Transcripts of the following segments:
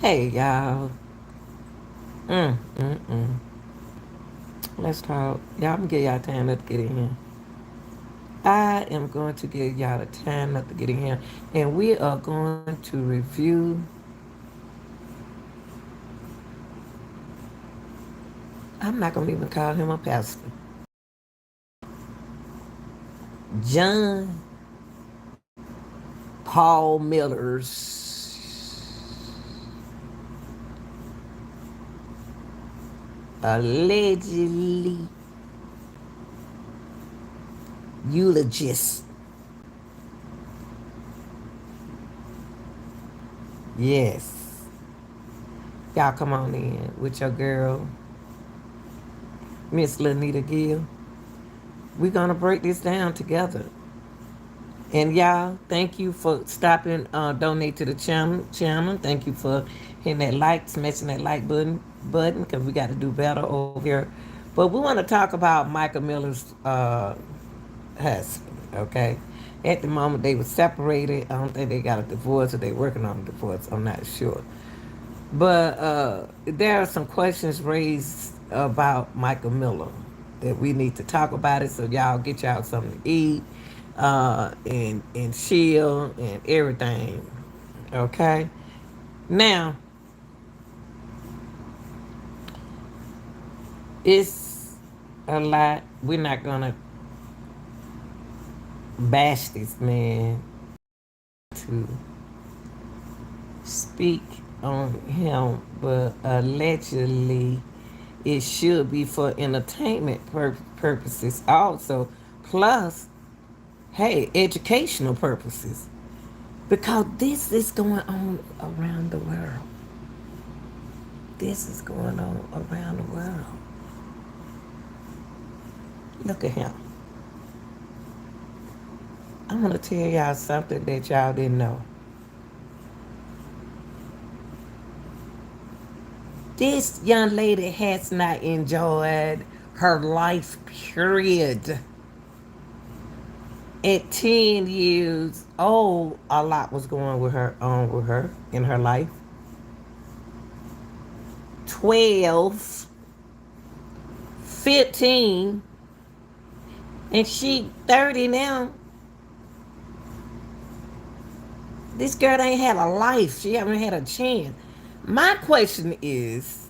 Hey, y'all. Mm, mm, mm. Let's talk. Y'all, I'm gonna give y'all time enough to get in here. I am going to give y'all the time enough to get in here. And we are going to review. I'm not gonna even call him a pastor. John Paul Miller's allegedly eulogist. Yes. Y'all come on in with your girl, Miss Lanita Gill. We're gonna break this down together. And y'all, thank you for stopping, donate to the channel. Thank you for hitting that like, smashing that like button, because we got to do better over here. But we want to talk about Michael Miller's husband. Okay, at the moment they were separated. I don't think they got a divorce or they working on a divorce. I'm not sure. But there are some questions raised about Michael Miller that we need to talk about it. So y'all get y'all something to eat, and chill and everything. Okay. Now it's a lot. We're not gonna bash this man to speak on him, but allegedly it should be for entertainment purposes also. Plus, hey, educational purposes. Because this is going on around the world. This is going on around the world. Look at him. I'm going to tell y'all something that y'all didn't know. This young lady has not enjoyed her life, period. At 10 years old, a lot was going on with her in her life. 12, 15, and she 30 now. This girl ain't had a life. She haven't had a chance. My question is,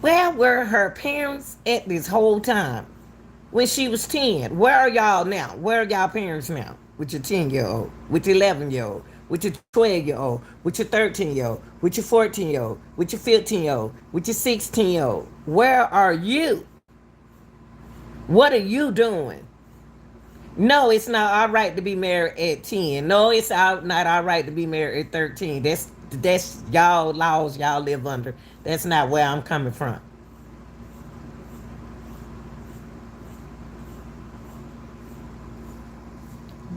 where were her parents at this whole time? When she was 10, where are y'all now? Where are y'all parents now? With your 10-year-old, with your 11-year-old, with your 12-year-old, with your 13-year-old, with your 14-year-old, with your 15-year-old, with your 16-year-old? Where are you? What are you doing? No, it's not all right to be married at 10. No, it's not all right to be married at 13. That's y'all laws y'all live under. That's not where I'm coming from.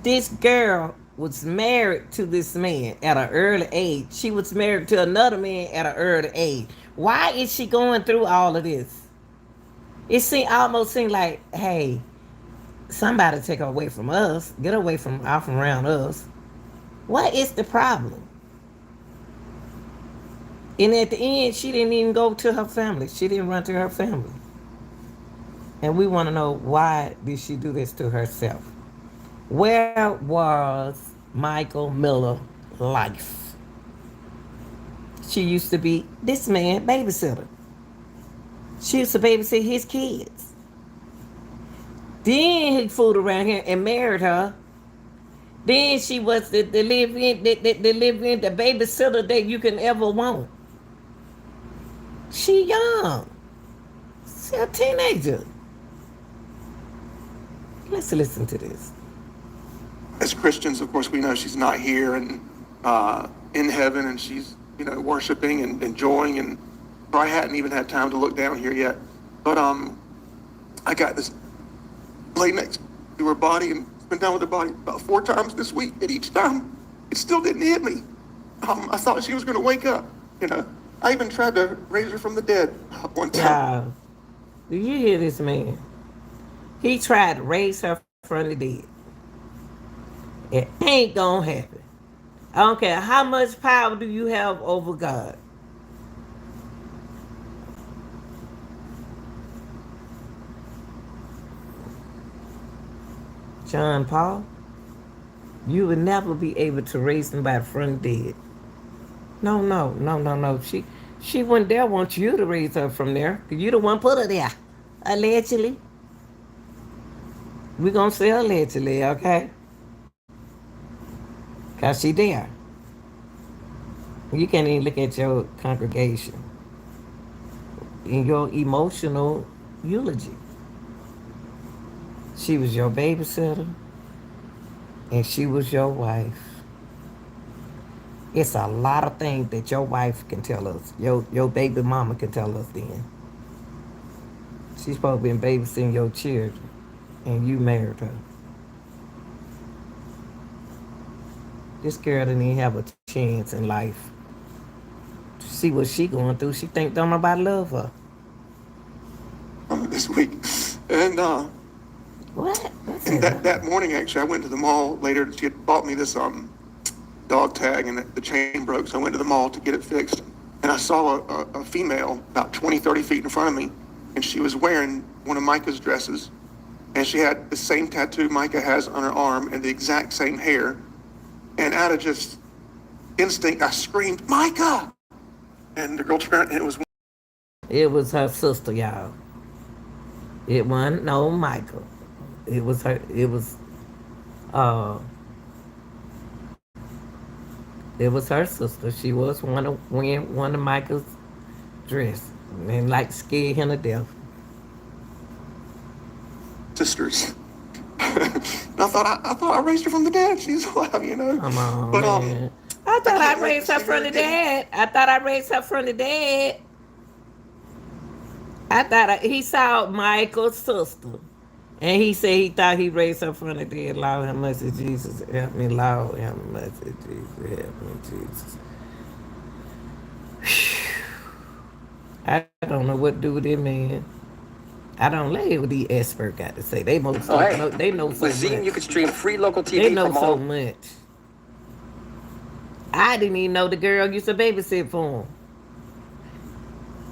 This girl was married to this man at an early age. She was married to another man at an early age. Why is she going through all of this? Almost seemed like, hey, somebody take her away from us. Get away from off around us. What is the problem? And at the end, she didn't even go to her family. She didn't run to her family. And we want to know, why did she do this to herself? Where was Michael Miller life? She used to be this man babysitter. She used to babysit his kids. Then he fooled around here and married her. Then she was the live in the babysitter that you can ever want. She young. She a teenager. Let's listen to this. As Christians, of course, we know she's not here and in heaven, and she's worshiping and enjoying, and I hadn't even had time to look down here yet. But I got this lay next to her body and spent time with her body about 4 times this week, and each time it still didn't hit me. I thought she was going to wake up. I even tried to raise her from the dead one time. Y'all, do you hear this man? He tried to raise her from the dead. It ain't gonna happen. I don't care how much power do you have over God. John Paul, you will never be able to raise somebody from the dead. No, no, no, no, no. She wouldn't dare want you to raise her from there. Cause you the one put her there. Allegedly. We gonna say allegedly, okay? Cause she there. You can't even look at your congregation in your emotional eulogy. She was your babysitter and she was your wife. It's a lot of things that your wife can tell us. Your baby mama can tell us then. She's supposed to be babysitting your children and you married her. This girl didn't even have a chance in life. See what she going through. She think don't nobody love her. This week. And What? What's and it? that morning, actually, I went to the mall later. She had bought me this dog tag, and the chain broke, so I went to the mall to get it fixed. And I saw a female about 20, 30 feet in front of me, and she was wearing one of Mica's dresses, and she had the same tattoo Mica has on her arm and the exact same hair. And out of just instinct, I screamed, "Mica!" And the girl turned, and It was her sister, y'all. It wasn't no Michael. It was her. Uh, it was her sister. She was wearing one of Michael's dress and like scared him to death. sisters. And I thought I raised her from the dead. She's alive, you know. Come on, But man. I I thought I can't wait to raised her see her from the again. dead. I thought I raised her from the dead. He saw Michael's sister. And he said he thought he raised her from the dead. Lord have mercy, Jesus. Help me, Lord have mercy, Jesus. Help me, Jesus. I don't know what to do with it, man. I don't like what these experts got to say. They most Oh, hey. they know so With Zine, you much. can stream free local They TV know from so all. much. I didn't even know the girl used to babysit for him.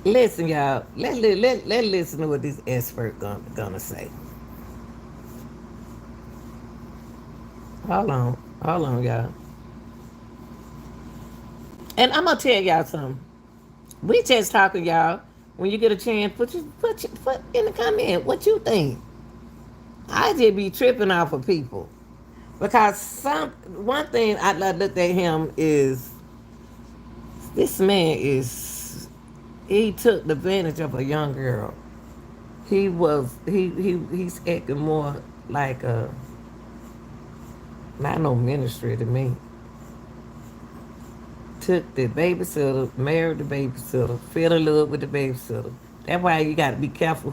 Listen, y'all. Let listen to what this expert gonna say. Hold on, y'all. And I'm gonna tell y'all something. We just talking, y'all. When you get a chance, put in the comment what you think. I just be tripping off of people because one thing I looked at him is this man he took advantage of a young girl. He's acting more like a not no ministry to me. Took the babysitter, married the babysitter, fell in love with the babysitter. That's why you got to be careful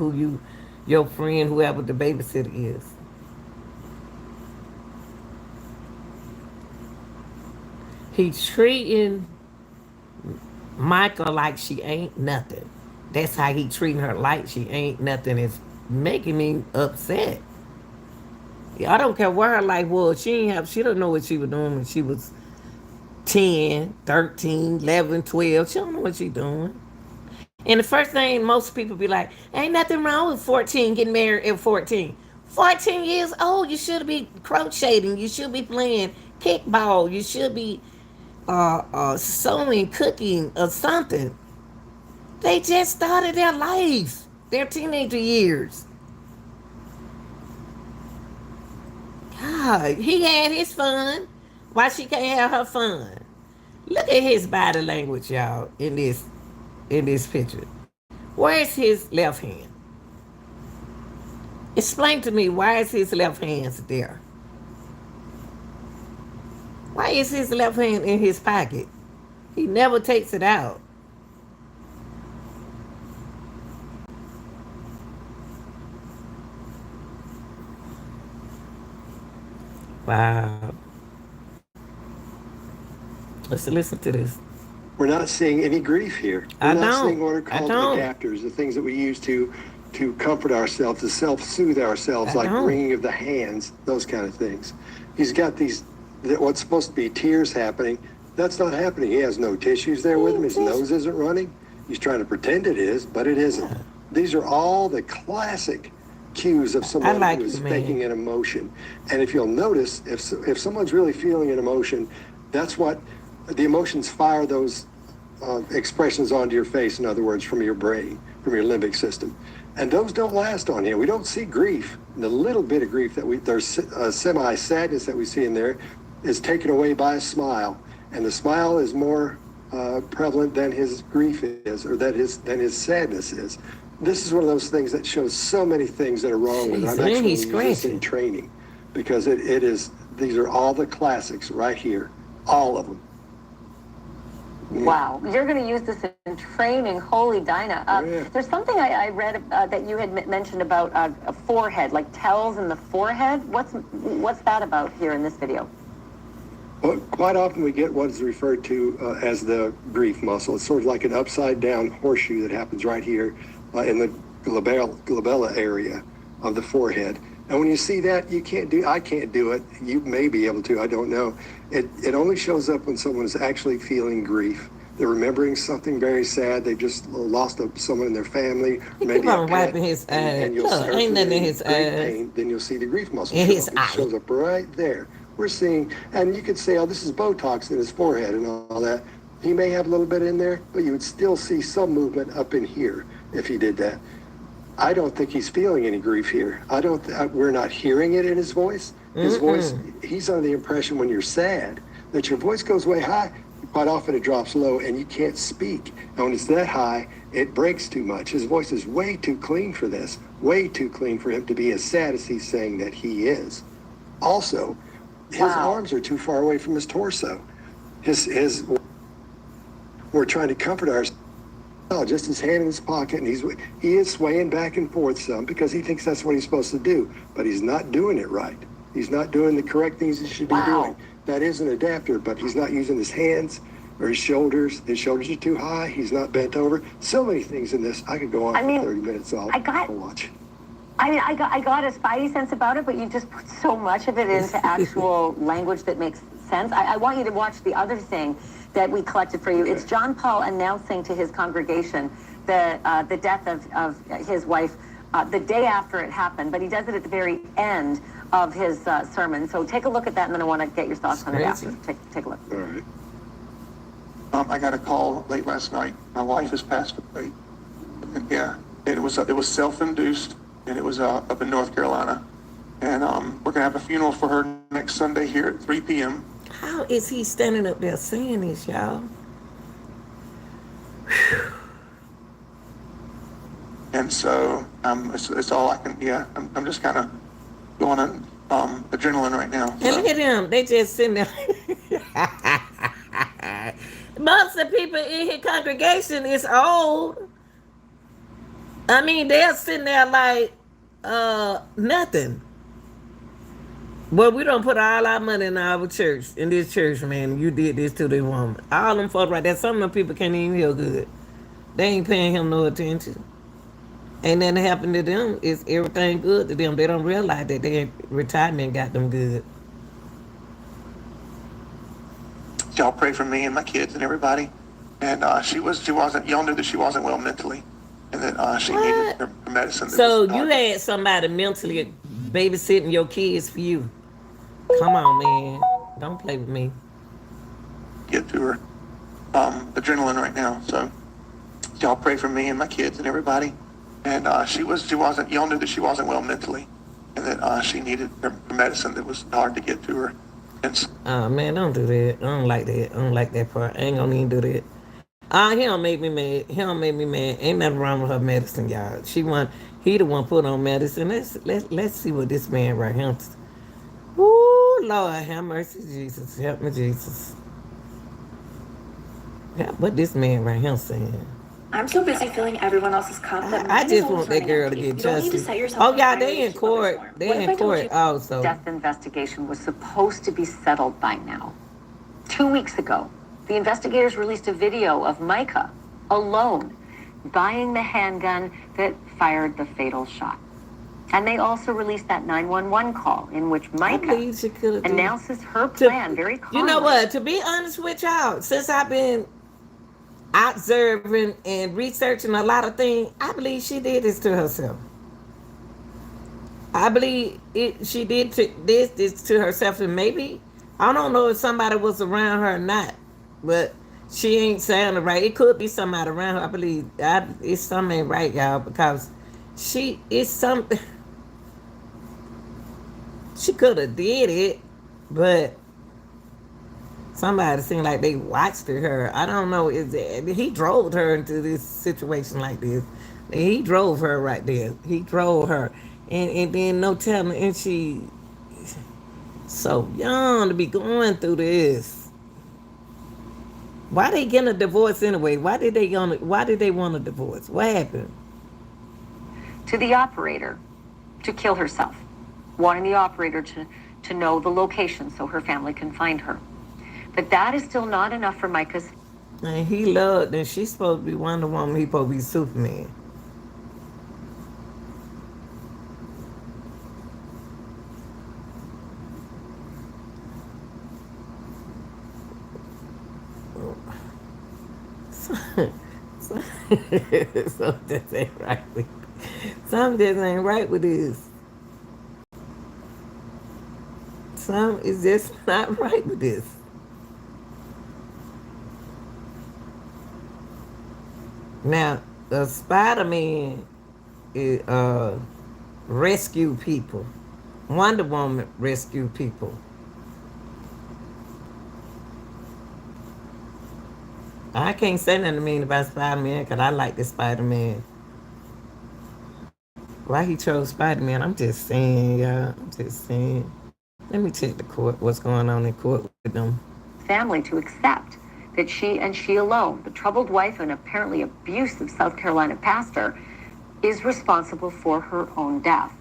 your friend, whoever the babysitter is. He treating Michael like she ain't nothing. That's how he treating her like she ain't nothing. It's making me upset. I don't care what her life was. She don't know what she was doing when she was 10, 13, 11, 12. She don't know what she doing. And the first thing most people be like, ain't nothing wrong with 14 getting married at 14. 14 years old, you should be crocheting. You should be playing kickball. You should be sewing, cooking, or something. They just started their life, their teenager years. God, he had his fun. Why she can't have her fun? Look at his body language, y'all, in this picture. Where's his left hand? Explain to me why is his left hand there? Why is his left hand in his pocket? He never takes it out. Wow. Let's listen to this. We're not seeing any grief here. I We're not don't. seeing what are I called don't. adapters, the things that we use to comfort ourselves, to self-soothe ourselves, I like don't. wringing of the hands, those kind of things. He's got these that what's supposed to be tears happening, that's not happening. He has no tissues there with him. His nose isn't running. He's trying to pretend it is, but it isn't. These are all the classic cues of someone like who is you, man. faking an emotion. And if you'll notice, if someone's really feeling an emotion, that's what the emotions fire those expressions onto your face, in other words, from your brain, from your limbic system. And those don't last on here. We don't see grief. The little bit of grief that there's semi-sadness that we see in there is taken away by a smile. And the smile is more prevalent than his grief is, or than his sadness is. This is one of those things that shows so many things that are wrong with it. I'm actually using this in training because it is, these are all the classics right here, all of them. Wow, you're going to use this in training. Holy Dinah. There's something I read that you had mentioned about a forehead, like tells in the forehead. What's that about here in this video? Well, quite often we get what is referred to as the grief muscle. It's sort of like an upside down horseshoe that happens right here in the glabella area of the forehead. And when you see that, I can't do it. You may be able to, I don't know. It only shows up when someone is actually feeling grief. They're remembering something very sad. They just lost someone in their family. Maybe a pet, wiping his eyes. Look, ain't nothing in his eyes. Then you'll see the grief muscle in his eye. It shows up right there. We're seeing, and you could say, oh, this is Botox in his forehead and all that. He may have a little bit in there, but you would still see some movement up in here if he did that. I don't think he's feeling any grief here. We're not hearing it in his voice. His voice, he's under the impression when you're sad that your voice goes way high. Quite often it drops low and you can't speak. And when it's that high, it breaks too much. His voice is way too clean for this, way too clean for him to be as sad as he's saying that he is. Also, his arms are too far away from his torso. We're trying to comfort ourselves. Just his hand in his pocket, and he is swaying back and forth some because he thinks that's what he's supposed to do, but he's not doing it right. He's not doing the correct things he should be doing. That is an adapter, but he's not using his hands or his shoulders. His shoulders are too high. He's not bent over. So many things in this. I could go on for 30 minutes. I'll watch. I got a spidey sense about it, but you just put so much of it into actual language that makes sense. I want you to watch the other thing that we collected for you. Okay. It's John Paul announcing to his congregation the death of his wife the day after it happened, but he does it at the very end of his sermon. So take a look at that, and then I want to get your thoughts on it after. Take a look. All right. I got a call late last night. My wife has passed away. And yeah, it was self-induced, and it was up in North Carolina. And we're gonna have a funeral for her next Sunday here at 3 p.m. How is he standing up there saying this, y'all? And so it's all I can. Yeah, I'm just kind of going on adrenaline right now. And look at them. They just sitting there. Most of the people in his congregation is old. I mean, they're sitting there like nothing. Well, we don't put all our money in our church, in this church, man. You did this to this woman. All them folks right there, some of them people can't even hear good. They ain't paying him no attention. Ain't nothing happened to them. It's everything good to them. They don't realize that their retirement got them good. Y'all pray for me and my kids and everybody. And she wasn't, y'all knew that she wasn't well mentally. And that she needed her medicine. So you had somebody mentally babysitting your kids for you. Come on, man. Don't play with me. Get to her adrenaline right now. So y'all pray for me and my kids and everybody. And she wasn't, y'all knew that she wasn't well mentally. And that she needed her medicine that was hard to get to her. And oh, man, don't do that. I don't like that. I don't like that part. I ain't gonna even do that. He don't make me mad. He don't make me mad. Ain't nothing wrong with her medicine, y'all. He the one put on medicine. Let's see what this man right here. Ooh, Lord, have mercy, Jesus. Help me, Jesus. What this man right here saying? I'm so busy filling everyone else's cup that I just want that girl to get justice. Oh, yeah, they in court. They in court also. Death investigation was supposed to be settled by now. 2 weeks ago, the investigators released a video of Mica alone buying the handgun that fired the fatal shot. And they also released that 911 call in which I Mica believe she could have did. announces her plan very calmly. You know what? To be honest with y'all, since I've been observing and researching a lot of things, I believe she did this to herself. I believe she did this to herself, and maybe I don't know if somebody was around her or not, but she ain't sounding right. It could be somebody around her. I believe it's something ain't right, y'all, because she is something. She could have did it, but somebody seemed like they watched her. I don't know. He drove her into this situation like this? He drove her right there. He drove her, and then no telling. And she so young to be going through this. Why they getting a divorce anyway? Why did they want a divorce? What happened? To the operator to kill herself, wanting the operator to know the location so her family can find her. But that is still not enough for Mica's. And he loved, and she's supposed to be Wonder Woman. He supposed to be Superman. Something just ain't right with something just ain't right with this. Something is just not right with this. Now, the Spider-Man rescue people. Wonder Woman rescue people. I can't say nothing mean about Spider-Man because I like the Spider-Man. Why he chose Spider-Man, I'm just saying, y'all. I'm just saying. Let me check the court, what's going on in court with them. Family to accept that she and she alone, the troubled wife and apparently abusive South Carolina pastor, is responsible for her own death.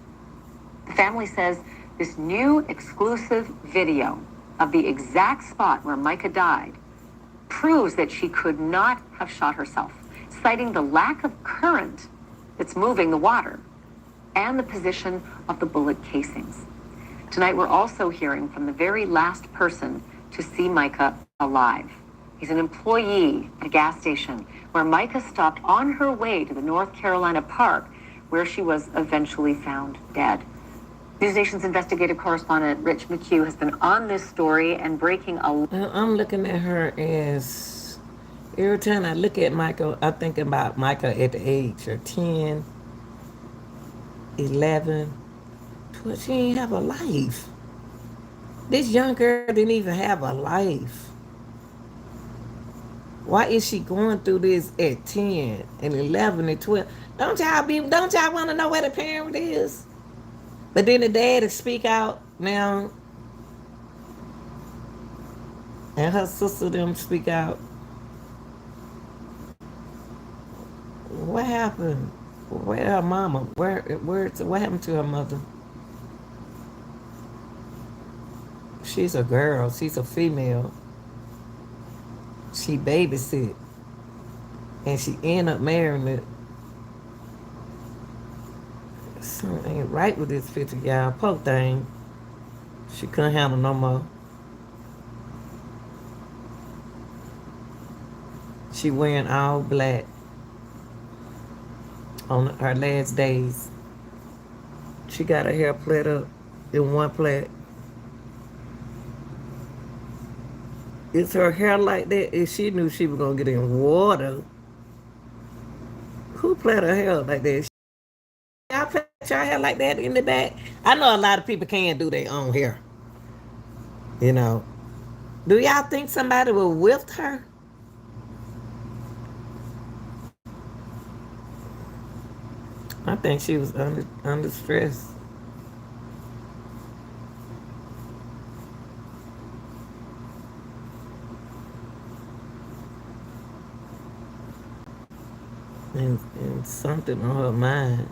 The family says this new exclusive video of the exact spot where Mica died proves that she could not have shot herself, citing the lack of current that's moving the water and the position of the bullet casings. Tonight, we're also hearing from the very last person to see Mica alive. He's an employee at a gas station where Mica stopped on her way to the North Carolina park where she was eventually found dead. News Nation's investigative correspondent Rich McHugh has been on this story and breaking a... I'm looking at her as, every time I look at Mica, I think about Mica at the age of 10, 11, 12. She ain't have a life. This young girl didn't even have a life. Why is she going through this at 10 and 11 and 12? Don't y'all want to know where the parent is? But then the dad to speak out now, and her sister them speak out. What happened? Where her mama? What happened to her mother? She's a girl. She's a female. She babysit, and she end up marrying it. Something ain't right with this picture, y'all. Poor thing. She couldn't handle no more. She wearing all black on her last days. She got her hair plait up in one plait. Is her hair like that? If she knew she was gonna get in water, who plait her hair like that? Y'all plait your hair like that in the back? I know a lot of people can't do their own hair. You know. Do y'all think somebody will whip her? I think she was under stress. And something on her mind.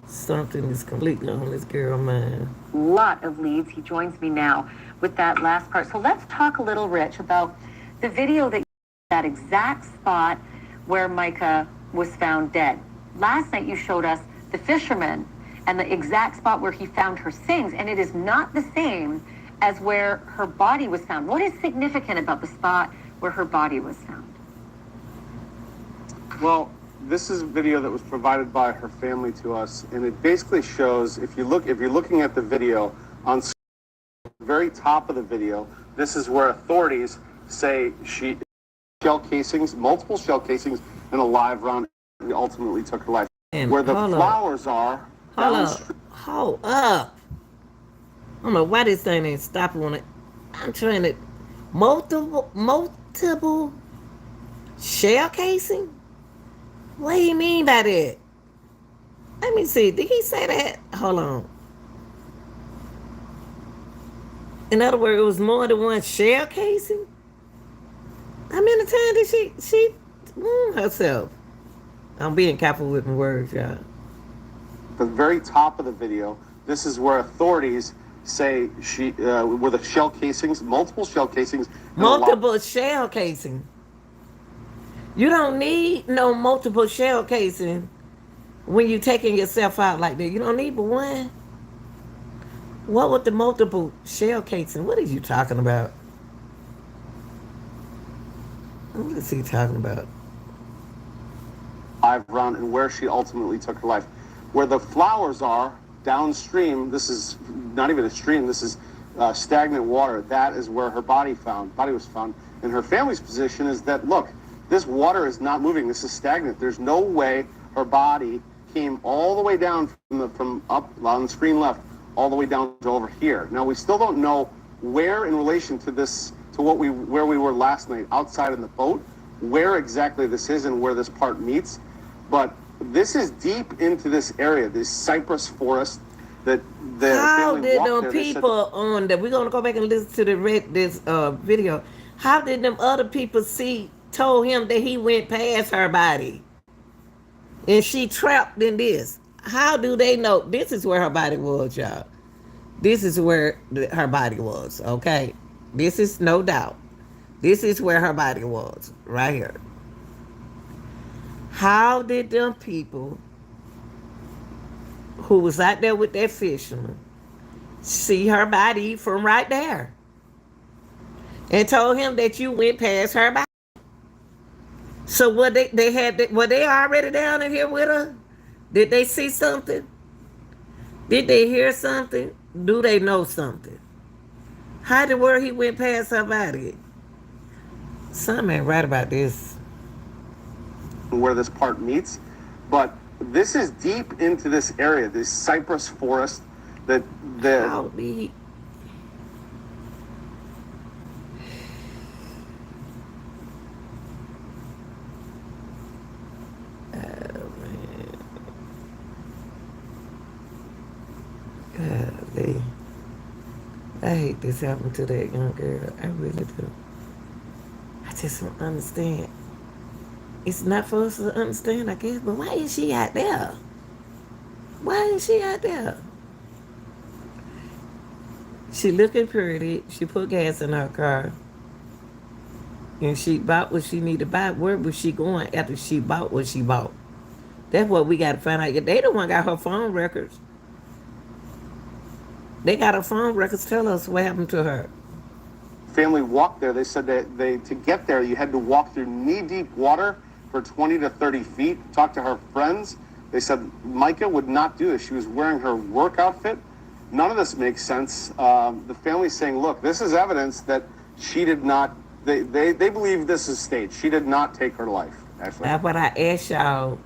Something is completely on this girl's mind. Lot of leads. He joins me now with that last part. So let's talk a little, Rich, about the video that exact spot where Mica was found dead. Last night you showed us the Fisherman and the exact spot where he found her things, and it is not the same as where her body was found. What is significant about the spot where her body was found? Well, this is a video that was provided by her family to us, and it basically shows, if you're looking at the video, on the very top of the video, this is where authorities say shell casings, multiple shell casings, and a live round ultimately took her life. And where the hold up. flowers are. Hold up. I don't know why this thing ain't stopping on it. I'm trying to multiple shell casing? What do you mean by that? Let me see. Did he say that? Hold on. In other words, it was more than one shell casing? How many times did she wound herself? I'm being careful with my words, y'all. The very top of the video, this is where authorities say were the shell casings, multiple shell casings. Multiple shell casing. You don't need no multiple shell casing when you're taking yourself out like that. You don't need but one. What with the multiple shell casing? What are you talking about? What is he talking about? Live round and where she ultimately took her life. Where the flowers are downstream, this is not even a stream, this is stagnant water. That is where her body was found. And her family's position is that, look, this water is not moving. This is stagnant. There's no way her body came all the way down from up on the screen left, all the way down to over here. Now, we still don't know where in relation to this, to where we were last night outside in the boat, where exactly this is and where this part meets. But this is deep into this area, this cypress forest that the how family did walked them there. people on that? We're gonna go back and listen to this video. How did them other people told him that he went past her body and she trapped in this? How do they know this is where her body was, y'all? This is where her body was, okay? This is no doubt. This is where her body was, right here. How did them people who was out there with that fisherman see her body from right there and told him that you went past her body? So were they already down in here with her? Did they see something? Did they hear something? Do they know something? How the word he went past her body? Something ain't right about this. Where this part meets, but this is deep into this area, this cypress forest that How did he? Golly. I hate this happened to that young girl. I really do. I just don't understand. It's not for us to understand, I guess, but why is she out there? Why is she out there? She looking pretty. She put gas in her car. And she bought what she needed to buy. Where was she going after she bought what she bought? That's what we got to find out. They the one got her phone records. They got her phone records. Tell us what happened to her. family walked there. They said that to get there, you had to walk through knee-deep water for 20 to 30 feet. Talk to her friends. They said Mica would not do this. She was wearing her work outfit. None of this makes sense. The family's saying, look, this is evidence that she did not, they believe this is staged. She did not take her life, actually. That's what I asked y'all.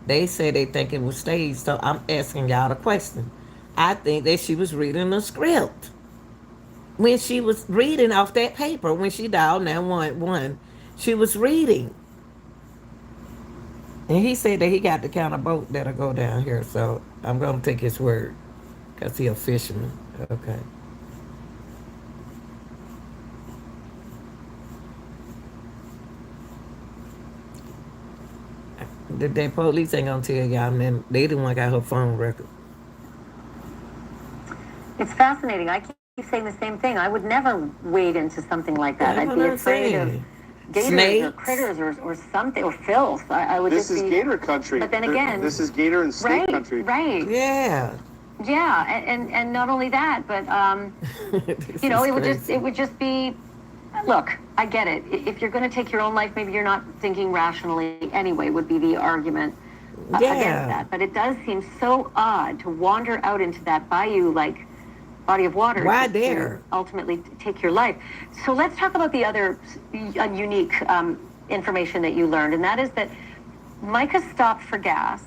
They say they think it was staged, so I'm asking y'all the question. I think that she was reading a script. When she was reading off that paper, when she dialed 911, she was reading. And he said that he got the kind of boat that'll go down here, so I'm going to take his word, because he's a fisherman. Okay. The police ain't going to tell y'all, man. They the one got her phone record. It's fascinating. I keep saying the same thing. I would never wade into something like that. That's I'd be what I'm afraid saying. gators or Snakes. critters or something, or filth. I would This just is be. gator country. But then again, This is gator and snake right, country. right. Yeah. Yeah, and not only that, but This you know, is it crazy. would just be. Look, I get it. If you're going to take your own life, maybe you're not thinking rationally anyway. Would be the argument Yeah. against that. But it does seem so odd to wander out into that bayou like body of water. Why just to there? ultimately take your life. So let's talk about the other unique information that you learned, and that is that Mica stopped for gas.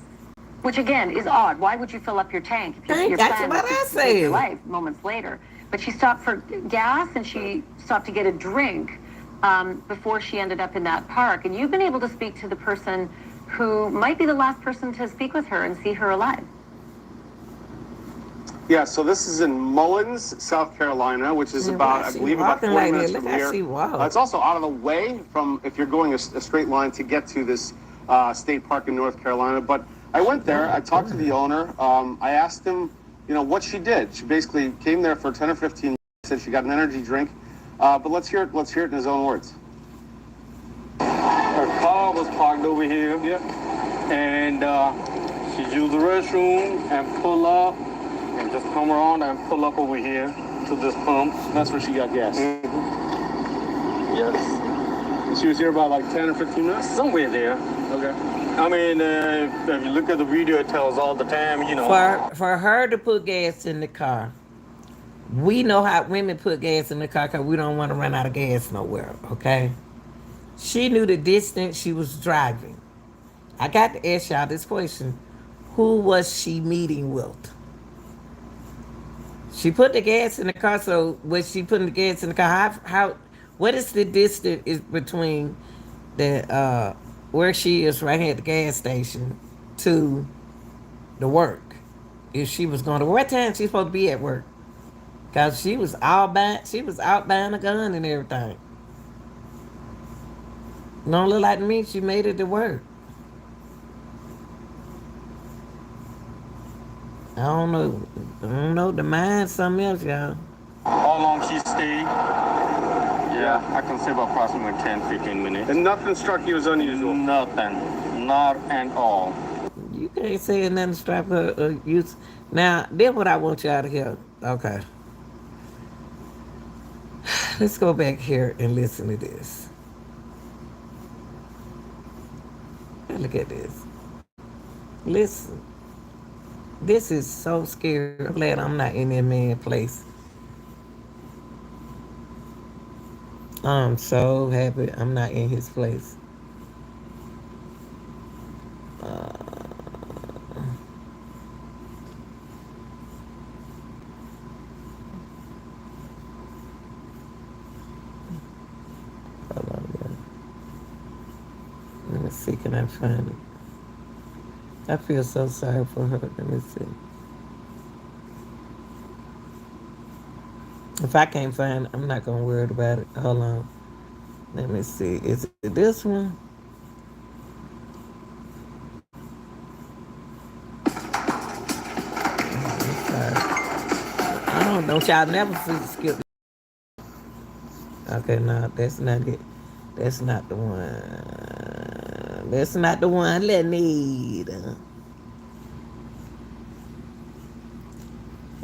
Which again is odd. Why would you fill up your tank if your That's plan what was I to take your said. life moments later? But she stopped for gas and she stopped to get a drink before she ended up in that park. And you've been able to speak to the person who might be the last person to speak with her and see her alive. Yeah, so this is in Mullins, South Carolina, which is about, I she believe, about walking 40 like minutes that. from Look how here. she walk. It's also out of the way from if you're going a straight line to get to this state park in North Carolina. But I went there. I talked to the owner. I asked him, you know, what she did. She basically came there for 10 or 15 minutes. Said she got an energy drink. But let's hear it. Let's hear it in his own words. Her car was parked over here. Yeah. And she used the restroom and pull up and just come around and pull up over here to this pump. That's where she got gas. Yes. She was here about like 10 or 15 minutes. Somewhere there. Okay. I mean, if you look at the video, it tells all the time, you know. For her to put gas in the car, we know how women put gas in the car because we don't want to run out of gas nowhere, okay? She knew the distance she was driving. I got to ask y'all this question. Who was she meeting with? She put the gas in the car, so was she putting the gas in the car? What is the distance is between the where she is right here at the gas station to the work? If she was going to what time she supposed to be at work? Cause she was out buying a gun and everything. Don't look like to me she made it to work. I don't know. The mind something else, y'all. How long she stayed? Yeah, I can say about approximately 10, 15 minutes. And nothing struck you as unusual. Nothing. Not at all. You can't say nothing to strap her use. Now, then what I want y'all to hear. Okay. Let's go back here and listen to this. Look at this. Listen. This is so scary. I'm glad I'm not in that man's place. I'm so happy I'm not in his place. Hold on, yeah. Let me see, can I find it? I feel so sorry for her. Let me see. If I can't find it, I'm not going to worry about it. Hold on. Let me see. Is it this one? Don't y'all never skip. Okay, no, that's not it. That's not the one. That's not the one. Let me. I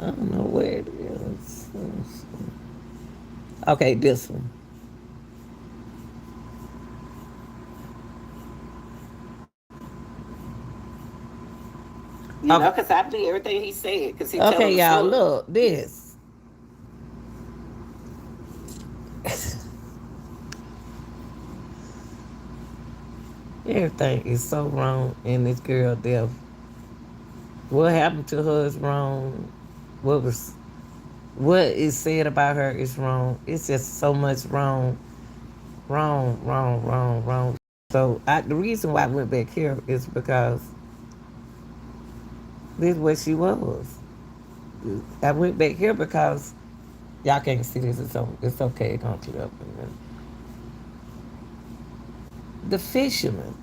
don't know where it is. Okay, this one. You know, because I believe everything he said. Because he Okay, y'all, look, this. Everything is so wrong in this girl death. What happened to her is wrong. What is said about her is wrong. It's just so much wrong. Wrong. So the reason why I went back here is because this is what she was. I went back here because y'all can't see this. It's okay. Don't you up. The Fisherman.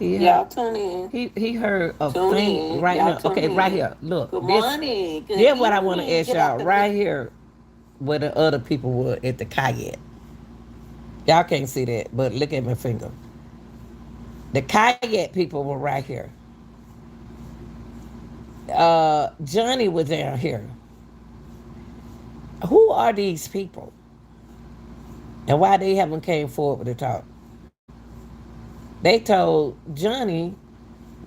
Y'all tune in. He heard a Tune thing in. right Y'all now. tune Okay, in. right here. Look. Good this, morning. Good Here's what I want to evening. ask Get y'all out the- right here. where the other people were at the kayak. Y'all can't see that, but look at my finger. The kayak people were right here. Johnny was down here. Who are these people? And why they haven't came forward to talk? They told Johnny,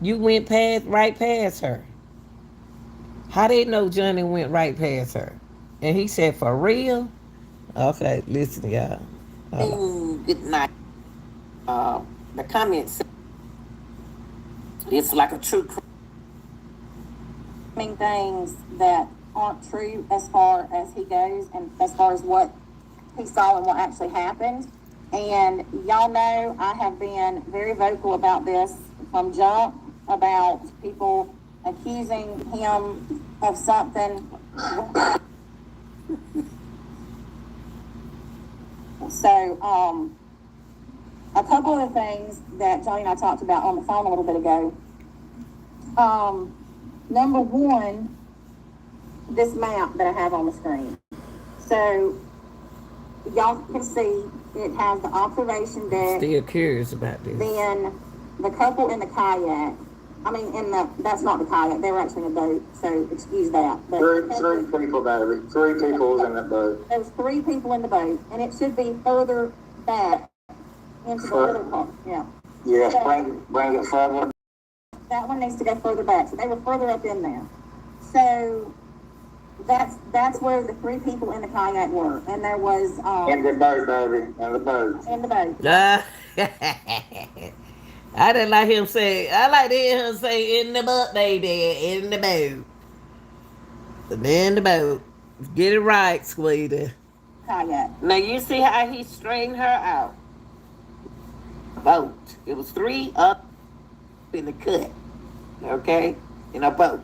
you went right past her. How they know Johnny went right past her? And he said, for real? Okay, listen, y'all. Good night. The comments. It's like a true crime. Things that aren't true as far as he goes and as far as what he saw and what actually happened. And y'all know I have been very vocal about this from jump, about people accusing him of something. So, a couple of the things that Johnny and I talked about on the phone a little bit ago. Number one, this map that I have on the screen. So, y'all can see it has the observation deck. Still curious about this. Then the couple in the kayak. I mean, that's not the kayak. They were actually in a boat, so excuse that. But Three people, baby. 3 people was in that boat. there was 3 people in the boat, and it should be further back into the little part. Yeah. Yes, So, bring it further. that one needs to go further back. So they were further up in there. So that's where the 3 people in the kayak were, and there was In the boat, baby. In the boat. in the boat. I didn't like him say. I like to hear him say in the boat, baby, in the boat, in the boat. Get it right, sweetie. Kayak. Now you see how he straightened her out. Boat. It was 3 up in the cut. Okay? In a boat.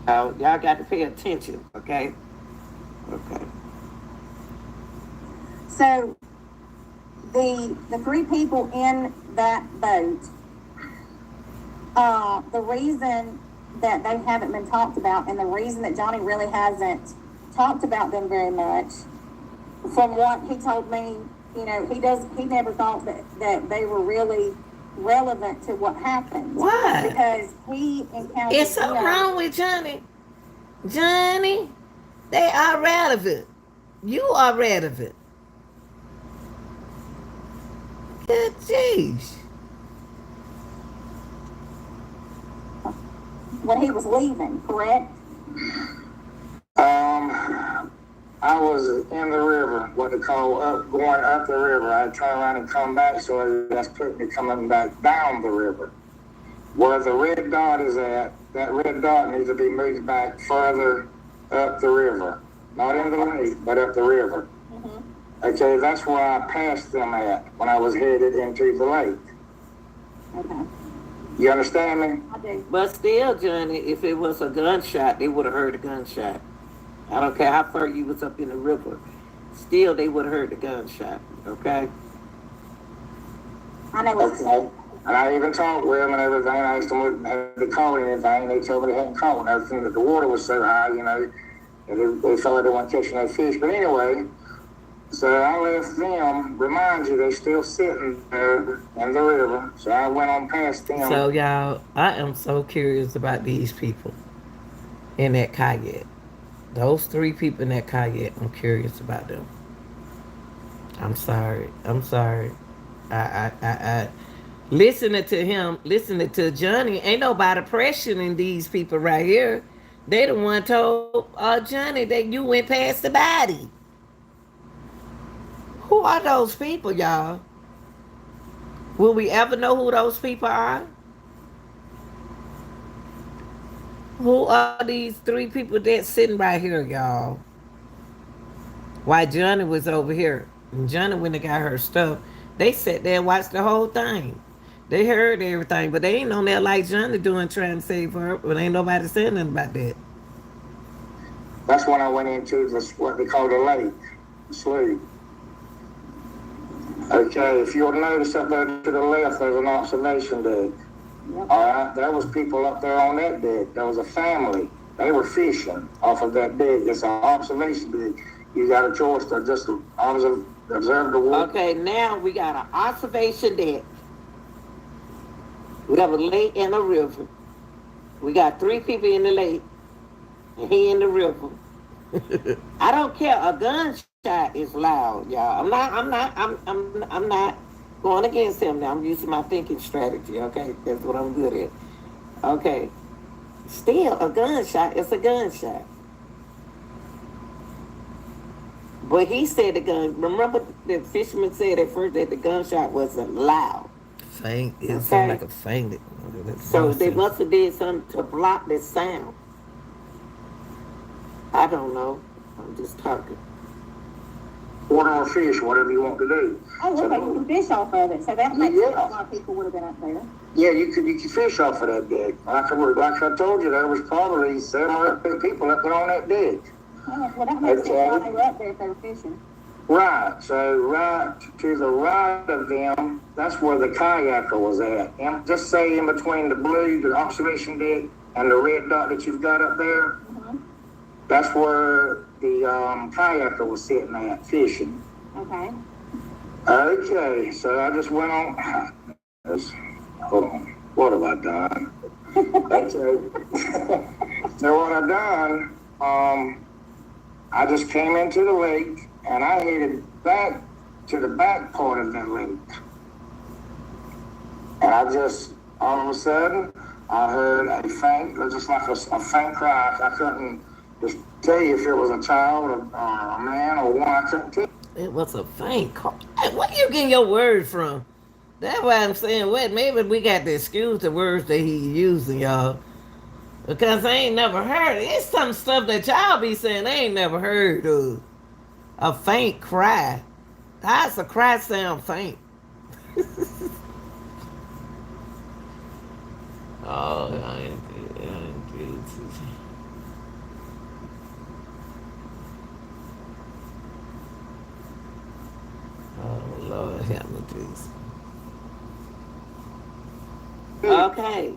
Now y'all got to pay attention, okay? Okay. So the 3 people in that boat, the reason that they haven't been talked about, and the reason that Johnny really hasn't talked about them very much, from what he told me, you know, he never thought that they were really relevant to what happened. Why? Because he encountered. It's something wrong with Johnny. Johnny, they are relevant. You are relevant. Good jeez. When he was leaving, correct? I was in the river, what they call going up the river. I turn around and come back, so that's put me coming back down the river. Where the red dot is at, that red dot needs to be moved back further up the river. Not in the lake, but up the river. Mm-hmm. Okay, that's where I passed them at when I was headed into the lake. Okay. You understand me? I do. But still, Johnny, if it was a gunshot, they would have heard a gunshot. I don't care how far you was up in the river. Still, they would have heard the gunshot, okay? I know what you're saying. And I even talked with them and everything. I asked them if they caught anything. They told me they hadn't caught nothing, that the water was so high, you know, and they felt like they weren't catching no fish. But anyway, so I left them. Remind you, they're still sitting there in the river. So I went on past them. So y'all, I am so curious about these people in that kayak. Those 3 people in that kayak, I'm curious about them. I'm sorry. I listening to him, listening to Johnny, ain't nobody pressuring these people right here. They the one told Johnny that you went past the body. Who are those people, y'all? Will we ever know who those people are? Who are these 3 people that's sitting right here, y'all? Why Johnny was over here. And Johnny, when they got her stuff, they sat there and watched the whole thing. They heard everything, but they ain't on there like Johnny doing, trying to save her. But ain't nobody saying nothing about that. That's when I went into what they call the lake, sleep. Okay, if you'll notice up there to the left, there's an observation deck. All right, there was people up there on that deck. There was a family They were fishing off of that dig. It's an observation dig. You got a choice to just observe the water. Okay, now we got an observation deck. We have a lake and a river. We got 3 people in the lake, and he in the river. I don't care. A gunshot is loud, y'all. I'm not going against him now. I'm using my thinking strategy. Okay, that's what I'm good at. Okay, still a gunshot is a gunshot. But he said the gun. Remember, the fisherman said at first that the gunshot wasn't loud. Faint. It sounded like a fainted. So they must have did something to block the sound. I don't know. I'm just talking. Water or fish, whatever you want to do. Oh, look, you can fish off of it. So that makes sense. A lot of people would have been up there. Yeah, you could fish off of that dig. Like I told you, there was probably 7 or 8 people up there on that dig. Oh, well, that makes sense why they were up there if they were fishing. Right. So right to the right of them, that's where the kayaker was at. And just say in between the blue, the observation deck, and the red dot that you've got up there, that's where the kayaker was sitting at fishing. Okay. Okay, so I just went on. Hold on. What have I done? Okay. So what I done, I just came into the lake and I headed back to the back part of that lake. And I just, all of a sudden, I heard a faint, just like a faint cry. I couldn't just tell you if it was a child or a man or one. I couldn't tell. It was a faint call. Hey, where you getting your word from? That's why I'm saying, what? Maybe we got to excuse the words that he using, y'all. Because I ain't never heard it. It's some stuff that y'all be saying I ain't never heard of. A faint cry. How's a cry sound faint? Oh, I ain't Oh, Lord, help me, please. Okay.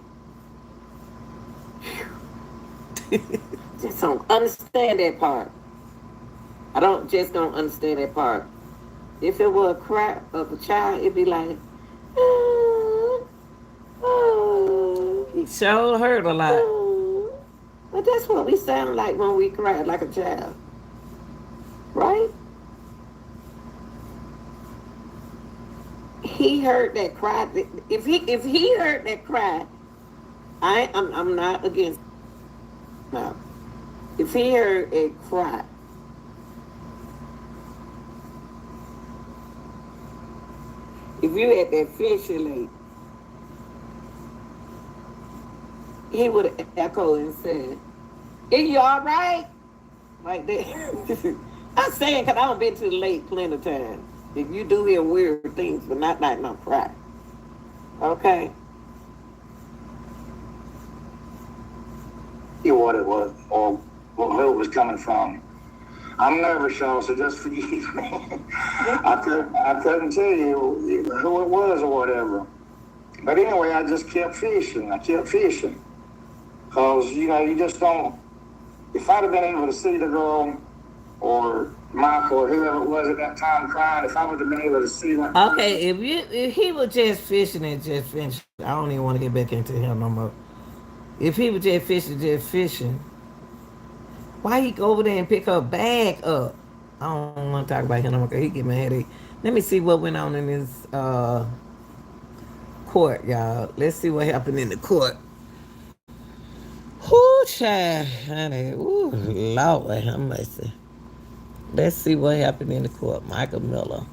Just don't understand that part. I don't understand that part. If it were a cry of a child, it'd be like, oh, oh, He sure hurt a lot. oh. But that's what we sound like when we cry, like a child. Right? He heard that cry. If he heard that cry, I'm not against. No. If he heard a cry, if you at that fishing lake, he would have echoed and said, "Are you all right?" Like that. I'm saying because I've been to the lake plenty of times. If you do hear weird things, but not like no cry. Okay. You what it was, or who it was coming from. I'm nervous, y'all, so just forgive me. I couldn't tell you who it was or whatever. But anyway, I just kept fishing. Because, you just don't... If I'd have been able to see the girl or Michael or whoever it was at that time crying, if I would have been able to see that... Okay, if he was just fishing and just fishing, I don't even want to get back into him no more. If he was just fishing, why he go over there and pick her bag up? I don't want to talk about him no more because he give me a headache. Let me see what went on in this court, y'all. Let's see what happened in the court. Whoo, child, honey. Ooh, Lord, have mercy. Let's see what happened in the court. Michael Miller.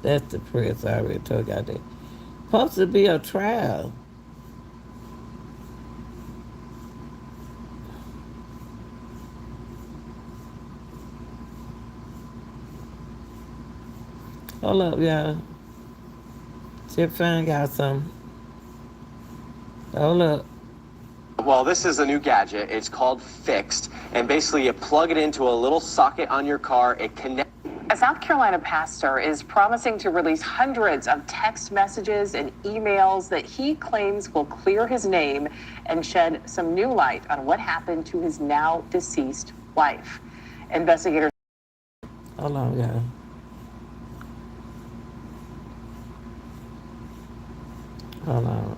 That's the press I already told y'all that. Supposed to be a trial. Hold up, y'all. Just find out something. Hold up. Well, this is a new gadget. It's called Fixed, and basically you plug it into a little socket on your car. It connects. A South Carolina pastor is promising to release hundreds of text messages and emails that he claims will clear his name and shed some new light on what happened to his now deceased wife. Investigators. Hold on, y'all. Hold on.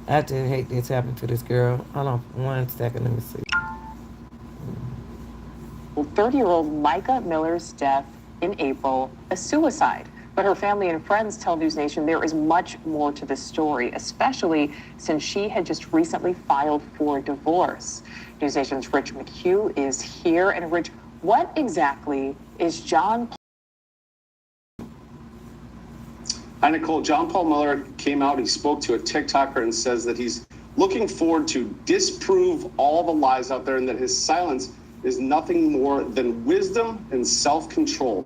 I just hate this happened to this girl. Hold on 1 second. Let me see. 30-year-old Mica Miller's death in April, a suicide. But her family and friends tell News Nation there is much more to the story, especially since she had just recently filed for divorce. News Nation's Rich McHugh is here. And Rich, what exactly is John? Hi, Nicole. John Paul Miller came out. He spoke to a TikToker and says that he's looking forward to disprove all the lies out there and that his silence is nothing more than wisdom and self-control.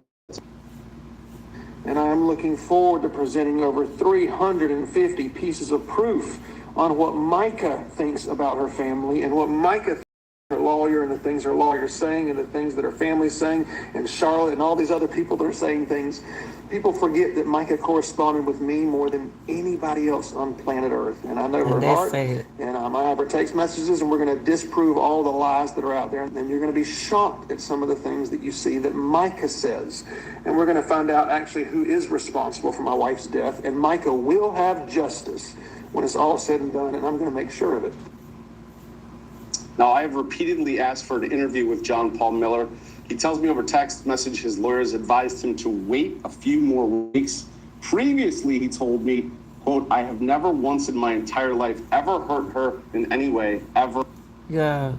And I'm looking forward to presenting over 350 pieces of proof on what Mica thinks about her family and what Mica thinks her lawyer and the things her lawyer's saying and the things that her family's saying and Charlotte and all these other people that are saying things. People forget that Mica corresponded with me more than anybody else on planet Earth. And I know her heart. And I have her text messages, and we're going to disprove all the lies that are out there. And you're going to be shocked at some of the things that you see that Mica says. And we're going to find out actually who is responsible for my wife's death. And Mica will have justice when it's all said and done, and I'm going to make sure of it. Now, I have repeatedly asked for an interview with John Paul Miller. He tells me over text message his lawyers advised him to wait a few more weeks. Previously, he told me, quote, I have never once in my entire life ever hurt her in any way, ever. Yeah.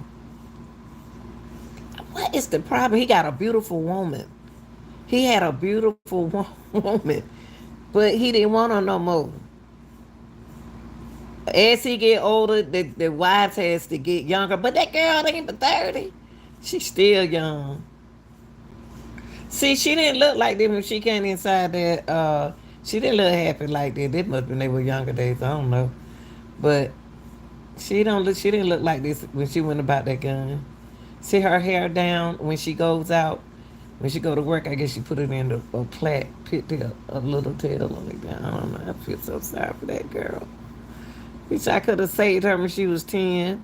What is the problem? He got a beautiful woman. He had a beautiful woman, but he didn't want her no more. As he get older, the wives has to get younger. But that girl ain't but 30. She's still young. See, she didn't look like that when she came inside that. She didn't look happy like that. This must have been they were younger days. I don't know. But she didn't look like this when she went about that gun. See her hair down when she goes out. When she go to work, I guess she put it in a plait, put a little tail on it. I don't know. I feel so sorry for that girl. Wish I could have saved her when she was 10.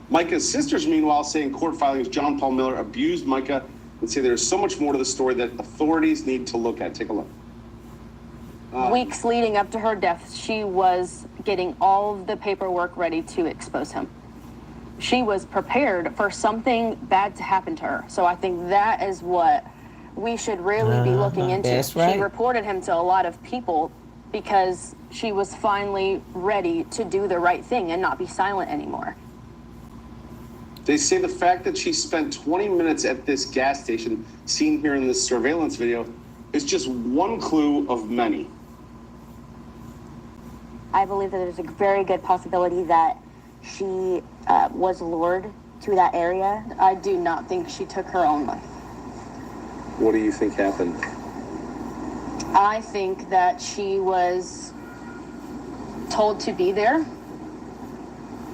Mica's sisters, meanwhile, say in court filings John Paul Miller abused Mica and say there's so much more to the story that authorities need to look at. Take a look. Weeks leading up to her death, she was getting all of the paperwork ready to expose him. She was prepared for something bad to happen to her. So I think that is what we should really be looking into. That's right. She reported him to a lot of people because she was finally ready to do the right thing and not be silent anymore. They say the fact that she spent 20 minutes at this gas station, seen here in this surveillance video, is just one clue of many. I believe that there's a very good possibility that she was lured to that area. I do not think she took her own life. What do you think happened? I think that she was told to be there.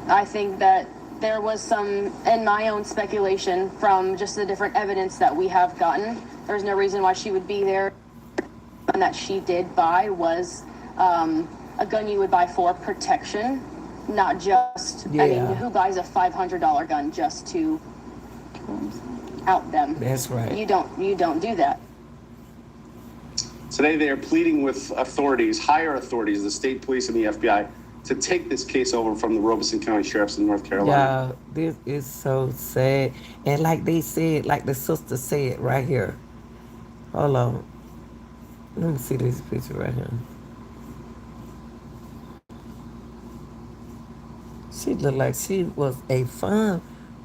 I think that there was some, in my own speculation, from just the different evidence that we have gotten, there's no reason why she would be there. And that she did buy was a gun you would buy for protection, not just, I mean, who buys a $500 gun just to out them? That's right. You don't do that. Today they are pleading with authorities, higher authorities, the state police and the FBI, to take this case over from the Robeson County Sheriffs in North Carolina. Yeah, this is so sad. And like they said, like the sister said right here. Hold on. Let me see this picture right here. She looked like she was a fun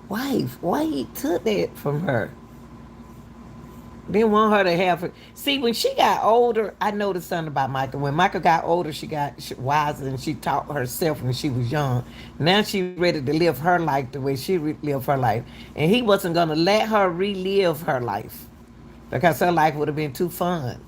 wife. Why he took that from her? Didn't want her to have it. See, when she got older, I noticed something about Mica. When Mica got older, she got wiser and she taught herself when she was young. Now she's ready to live her life the way she lived her life. And he wasn't going to let her relive her life because her life would have been too fun.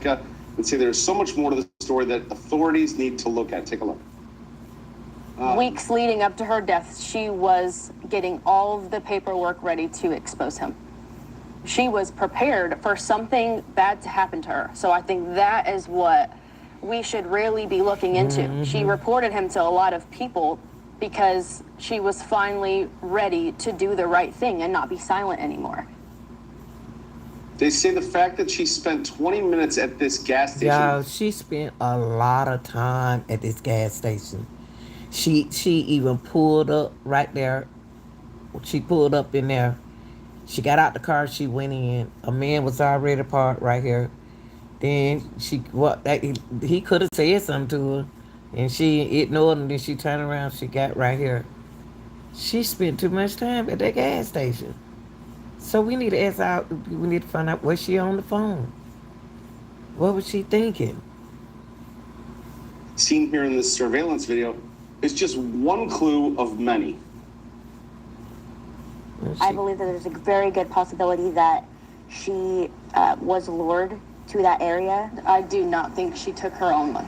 Mica and say there's so much more to the story that authorities need to look at. Take a look. Weeks leading up to her death, she was getting all of the paperwork ready to expose him. She was prepared for something bad to happen to her. So I think that is what we should really be looking into. She reported him to a lot of people because she was finally ready to do the right thing and not be silent anymore. They say the fact that she spent 20 minutes at this gas station. Y'all, she spent a lot of time at this gas station. She even pulled up right there. She pulled up in there. She got out the car. She went in. A man was already parked right here. Then he could have said something to her, and she ignored him. Then she turned around. She got right here. She spent too much time at that gas station. So we need to ask out. We need to find out, was she on the phone? What was she thinking? Seen here in this surveillance video is just one clue of many. I believe that there's a very good possibility that she was lured to that area. I do not think she took her own life.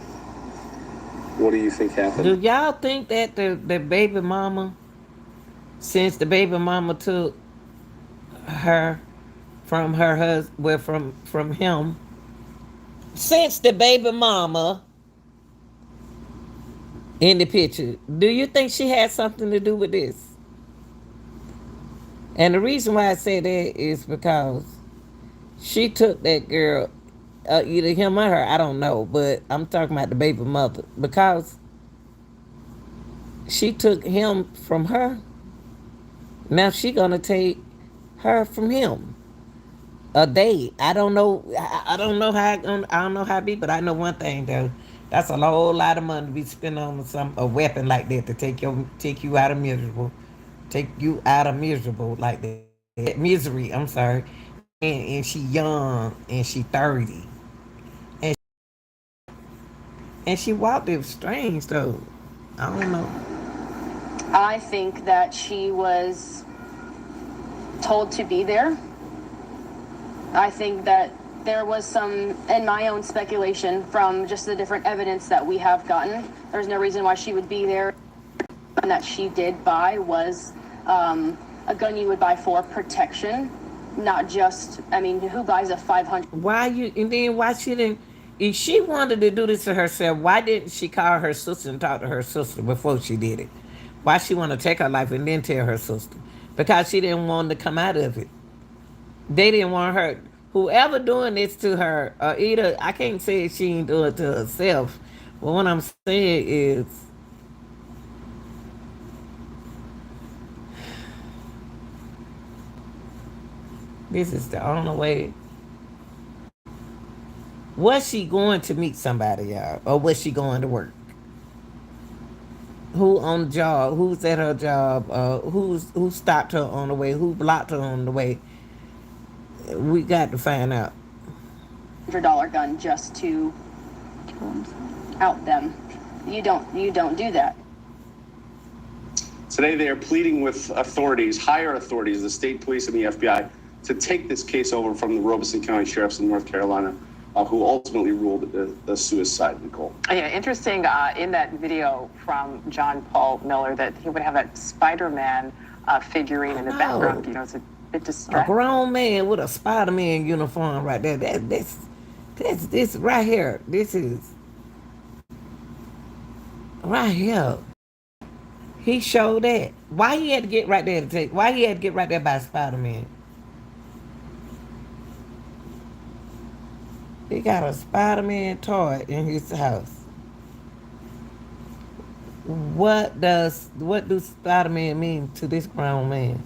What do you think happened? Do y'all think that the baby mama, since the baby mama took her from her husband, well, from him, since the baby mama in the picture, do you think she had something to do with this? And the reason why I say that is because she took that girl, either him or her, I don't know, but I'm talking about the baby mother, because she took him from her. Now she gonna take her from him. A day. I don't know. I don't know how. I don't know how it be, but I know one thing though. That's a whole lot of money to be spent on a weapon like that to take you out of miserable, like that misery. I'm sorry. And she young and she 30, and she walked. It was strange though. I don't know. I think that she was told to be there. I think that there was some, in my own speculation, from just the different evidence that we have gotten, there's no reason why she would be there. And that she did buy was a gun you would buy for protection, not just, I mean, who buys a 500? Why she didn't, if she wanted to do this to herself, why didn't she call her sister and talk to her sister before she did it? Why she want to take her life and then tell her sister? Because she didn't want to come out of it. They didn't want her. Whoever doing this to her, either, I can't say she ain't doing it to herself, but what I'm saying is, this is the only way. Was she going to meet somebody, y'all? Or was she going to work? Who on the job? Who's at her job? Who stopped her on the way? Who blocked her on the way? We got to find out. $100 gun just to out them. You don't do that. Today they are pleading with authorities, higher authorities, the state police and the FBI, to take this case over from the Robeson County Sheriffs in North Carolina, who ultimately ruled it a suicide, Nicole. Yeah, interesting in that video from John Paul Miller that he would have that Spider-Man figurine in the background. You know, it's a bit distracting. A grown man with a Spider-Man uniform right there. This right here. This is right here. He showed that. Why he had to get right there why he had to get right there by Spider-Man? He got a Spider-Man toy in his house. What do Spider-Man mean to this grown man?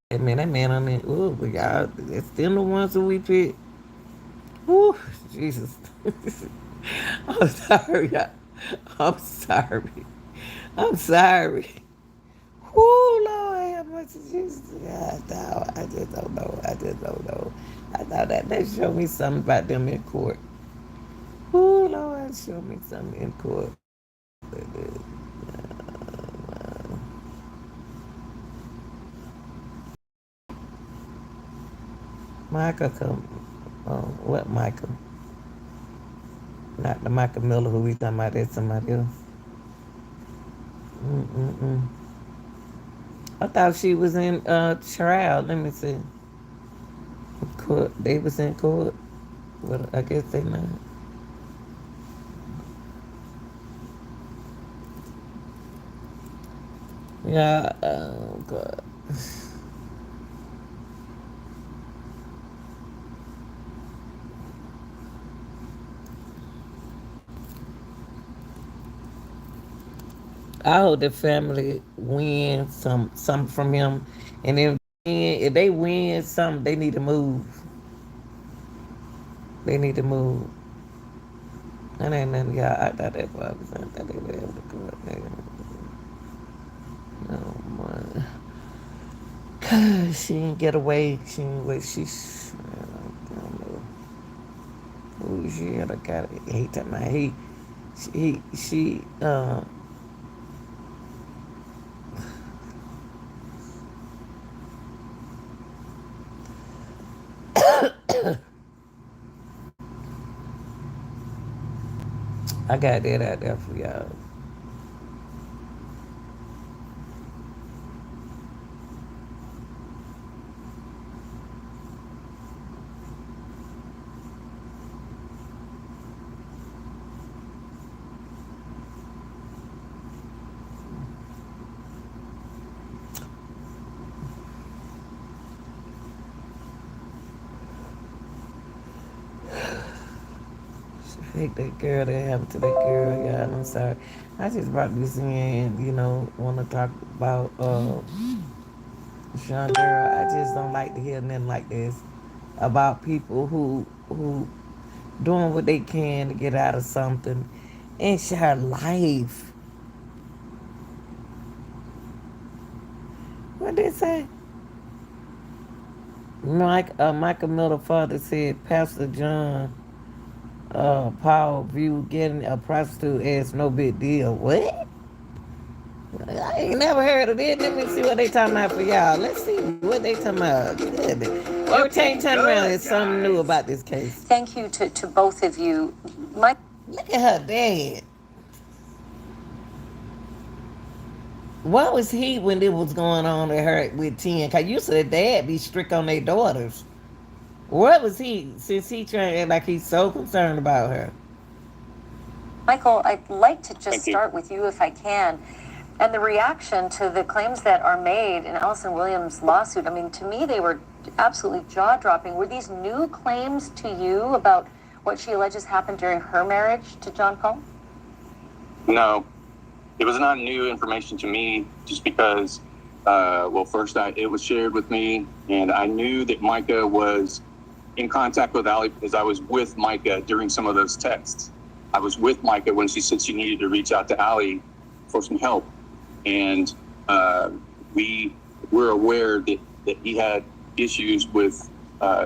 That man on there. Ooh, y'all, it's them the ones that we pick. Ooh, Jesus. I'm sorry, y'all. I'm sorry. I'm sorry. Ooh, Lord, how much is Jesus? God, no, I just don't know. I thought that showed me something about them in court. Ooh, Lord, show me something in court. Michael come. What Michael? Not the Michael Miller who we talking about. That's somebody else. Mm-mm-mm. I thought she was in trial. Let me see. Court. They was in court. Well, I guess they not. Yeah. Oh God. I hope the family win some from him, and if they win some, they need to move. They need to move. And ain't nothing. Yeah, I thought that's what I was saying. I thought they were able to go up there. No man. She didn't get away. She didn't wait. I don't know who she had. I got it. He talking about she I got that out there for y'all. Hate that girl that happened to that girl, y'all. I'm sorry. I just brought this in, want to talk about Sean girl. I just don't like to hear nothing like this about people who doing what they can to get out of something and share life. What did they say? Michael Miller father said Pastor John Paul viewed getting a prostitute as no big deal. What? I ain't never heard of it. Let me see what they talking about for y'all. Let's see what they talking about. Good. Every time you turn around, there's something new about this case. Thank you to both of you. Look at her dad. What was he when it was going on with her with 10? Because you said dad be strict on their daughters. What was he, since he trying to act like he's so concerned about her? Michael, I'd like to just start with you if I can. And the reaction to the claims that are made in Allison Williams' lawsuit, I mean, to me, they were absolutely jaw-dropping. Were these new claims to you about what she alleges happened during her marriage to John Paul? No, it was not new information to me just because, first, it was shared with me, and I knew that Mica was in contact with Allie because I was with Mica during some of those texts. I was with Mica when she said she needed to reach out to Allie for some help. And we were aware that he had issues with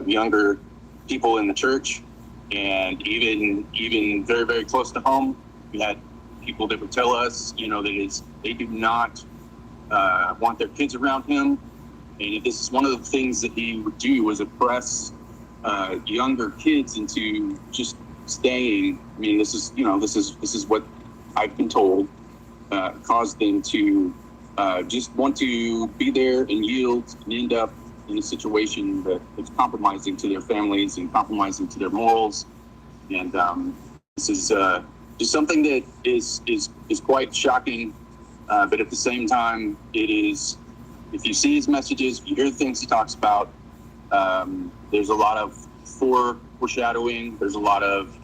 younger people in the church, and even very, very close to home, we had people that would tell us, that they do not want their kids around him. And this is one of the things that he would do was oppress younger kids into just staying. I mean, this is what I've been told. Caused them to just want to be there and yield and end up in a situation that is compromising to their families and compromising to their morals. And this is just something that is quite shocking. But at the same time, it is, if you see his messages, if you hear the things he talks about, there's a lot of foreshadowing. There's a lot of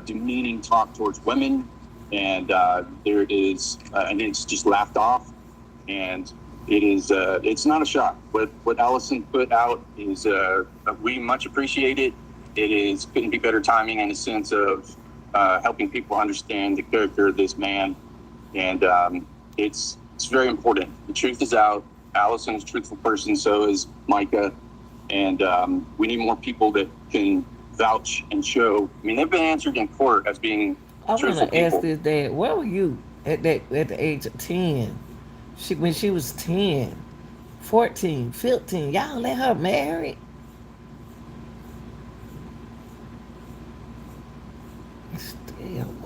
demeaning talk towards women. And there is, and it's just laughed off, and it is, it's not a shock. What Allison put out is, we much appreciate it. It couldn't be better timing in the sense of helping people understand the character of this man, and it's very important. The truth is out. Allison is a truthful person, so is Mica, and we need more people that can vouch and show. I mean, they've been answered in court as being. I want to ask this dad, where were you at the age of 10? When she was 10, 14, 15, y'all let her marry?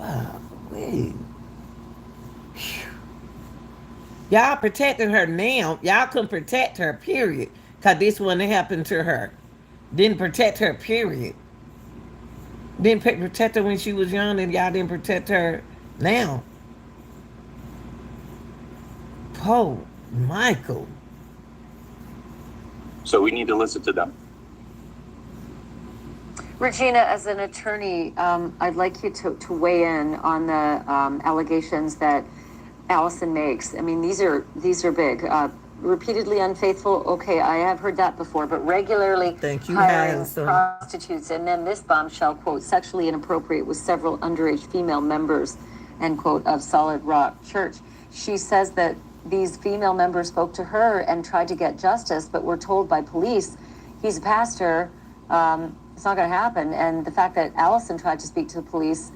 Wow, wait. Y'all protecting her now. Y'all couldn't protect her, period. Because this wouldn't happen to her. Didn't protect her, period. Didn't protect her when she was young, and y'all didn't protect her now. Oh, Michael. So we need to listen to them. Regina, as an attorney, I'd like you to weigh in on the allegations that Allison makes. I mean, these are big. Repeatedly unfaithful. Okay, I have heard that before, but regularly hiring prostitutes, and then this bombshell, quote, sexually inappropriate with several underage female members, end quote, of Solid Rock Church. She says that these female members spoke to her and tried to get justice, but were told by police, he's a pastor, it's not going to happen. And the fact that Allison tried to speak to the police,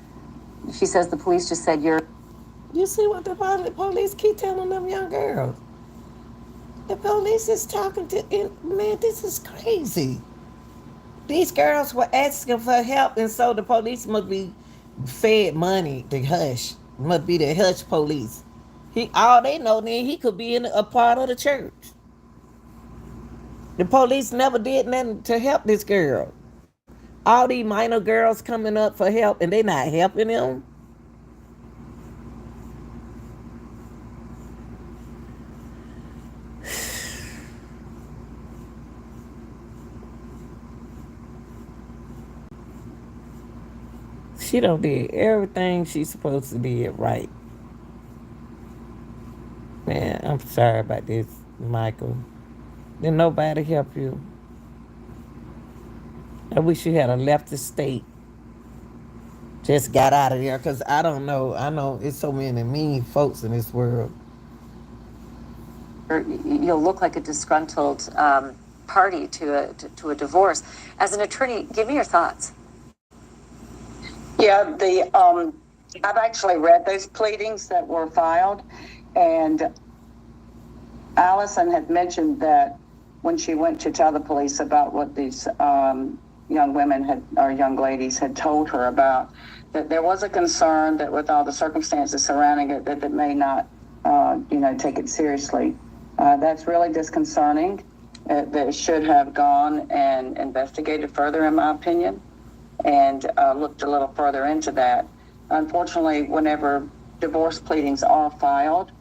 she says the police just said, you're... You see what the police keep telling them young girls? The police is talking to... Man, this is crazy. These girls were asking for help, and so the police must be fed money to hush. Must be the hush police. All they know then he could be in a part of the church. The police never did nothing to help this girl. All these minor girls coming up for help, and they not helping them. She done did everything she's supposed to do right. Man, I'm sorry about this, Michael. Did nobody help you? I wish you had left the state. Just got out of there, because I don't know. I know it's so many mean folks in this world. You'll look like a disgruntled party to a divorce. As an attorney, give me your thoughts. Yeah, I've actually read those pleadings that were filed, and Allison had mentioned that when she went to tell the police about what these young women or young ladies had told her about, that there was a concern that with all the circumstances surrounding it, that it may not, take it seriously. That's really disconcerting. They should have gone and investigated further, in my opinion, and looked a little further into that. Unfortunately, whenever divorce pleadings are filed,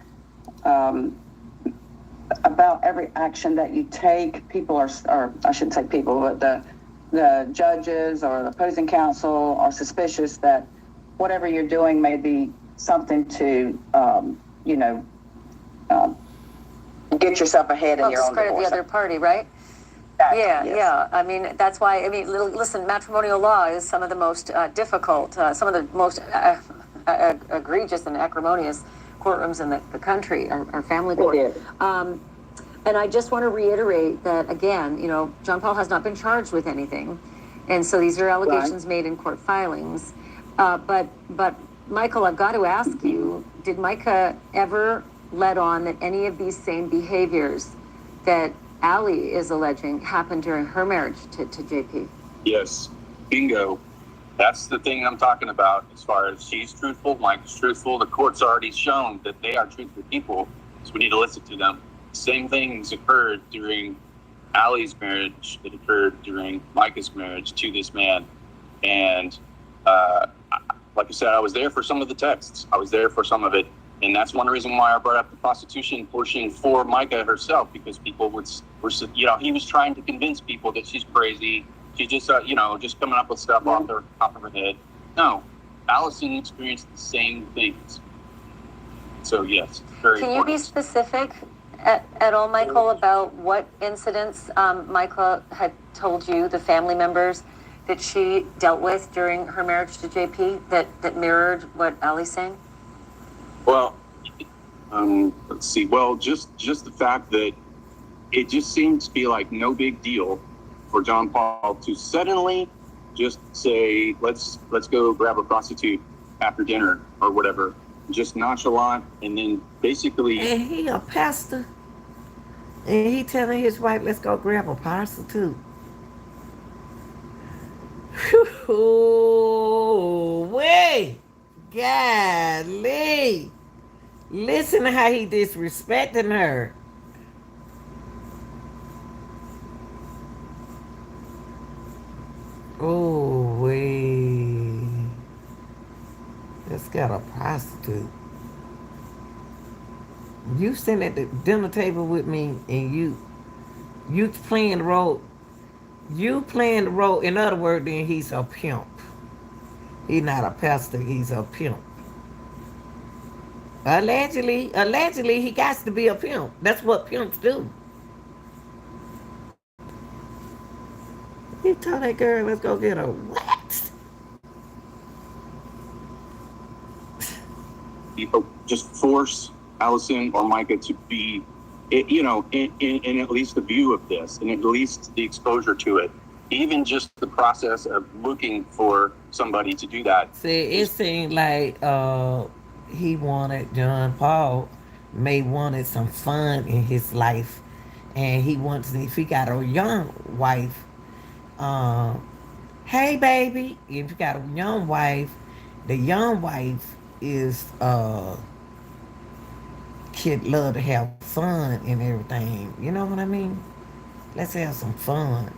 about every action that you take, people are, or I shouldn't say people, but the judges or the opposing counsel are suspicious that whatever you're doing may be something to, get yourself ahead in your own divorce. Discredit the other party, right? Exactly, Yeah, yes. yeah. I mean, that's why, listen, matrimonial law is some of the most difficult, some of the most egregious and acrimonious courtrooms in the country, our family court. And I just want to reiterate that, again, John Paul has not been charged with anything. And so these are allegations made in court filings. But Michael, I've got to ask you, did Mica ever let on that any of these same behaviors that Allie is alleging happened during her marriage to JP? Yes, bingo. That's the thing I'm talking about. As far as she's truthful, Mike's truthful, the court's already shown that they are truthful people, so we need to listen to them. Same things occurred during Allie's marriage that occurred during Micah's marriage to this man. And like I said, I was there for some of the texts. I was there for some of it. And that's one reason why I brought up the prostitution portion for Mica herself, because people were, he was trying to convince people that she's crazy. She's just, just coming up with stuff off of her head. No, Allison experienced the same things. So yes, very Can important. you be specific at all, Michael, about what incidents Michael had told you, the family members, that she dealt with during her marriage to JP that mirrored what Allie's saying? Well, let's see. Well, just the fact that it just seemed to be like no big deal for John Paul to suddenly just say, let's go grab a prostitute after dinner or whatever, just nonchalant, and then basically. And he a pastor, and he telling his wife, let's go grab a prostitute. Whoo, way. golly. Listen to how he disrespecting her. Oh, wait. Let's get a prostitute. You sitting at the dinner table with me and you playing the role. You playing the role. In other words, then he's a pimp. He's not a pastor, he's a pimp. Allegedly, he got to be a pimp. That's what pimps do. You told that girl, let's go get a what? Just force Allison or Mica to be, in at least the view of this, and at least the exposure to it. Even just the process of looking for somebody to do that. See, it seemed like he wanted, John Paul may wanted some fun in his life. And he wants, if he got a young wife, hey baby, if you got a young wife, the young wife is kid love to have fun and everything. You know what I mean? Let's have some fun.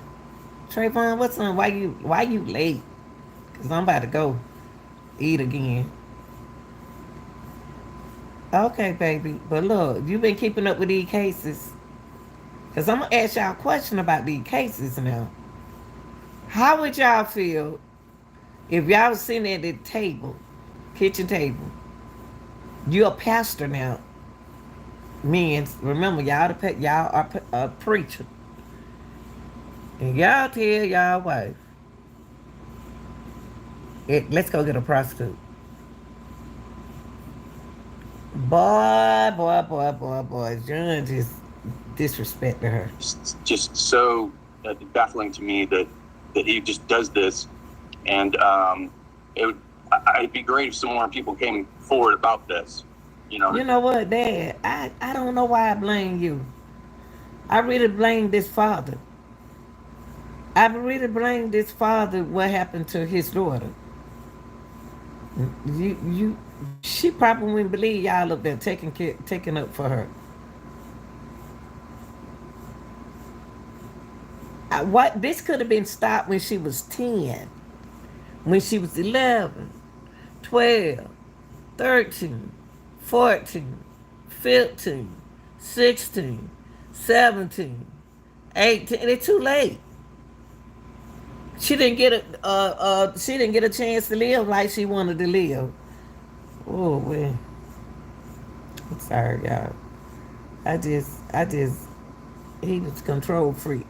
Trayvon, what's on? Why you late? Cause I'm about to go eat again. Okay, baby. But look, you been keeping up with these cases. Cause I'm gonna ask y'all a question about these cases now. How would y'all feel if y'all was sitting at the table, kitchen table? You're a pastor now. Men, remember y'all are a preacher. And y'all tell y'all wife, let's go get a prostitute. Boy, John just disrespected her. It's just so baffling to me that he just does this, and it'd be great if some more people came forward about this. You know what, Dad? I don't know why I blame you. I really blame this father. I really blame this father what happened to his daughter. She probably wouldn't believe y'all up there taking up for her. What this could have been stopped when she was 10, when she was 11, 12, 13, 14, 15, 16, 17, 18. It's too late. She didn't get a chance to live like she wanted to live. Oh man. I'm sorry, y'all. He was a control freak.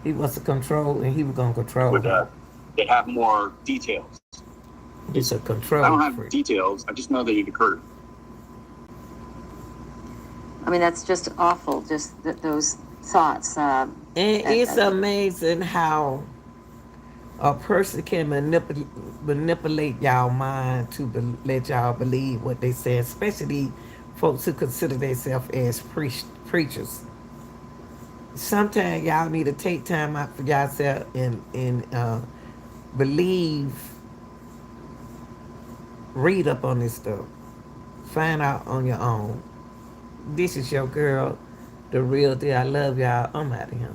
He was a control, and he was gonna control. They have more details. It's a control. I don't have freak. details. I just know that it occurred. I mean, that's just awful. Just those thoughts. And it's amazing how a person can manipulate y'all mind to let y'all believe what they say, especially folks who consider themselves as preachers. Sometimes y'all need to take time out for yourself and believe, read up on this stuff, find out on your own. This is your girl, the real deal. I love y'all. I'm out of here.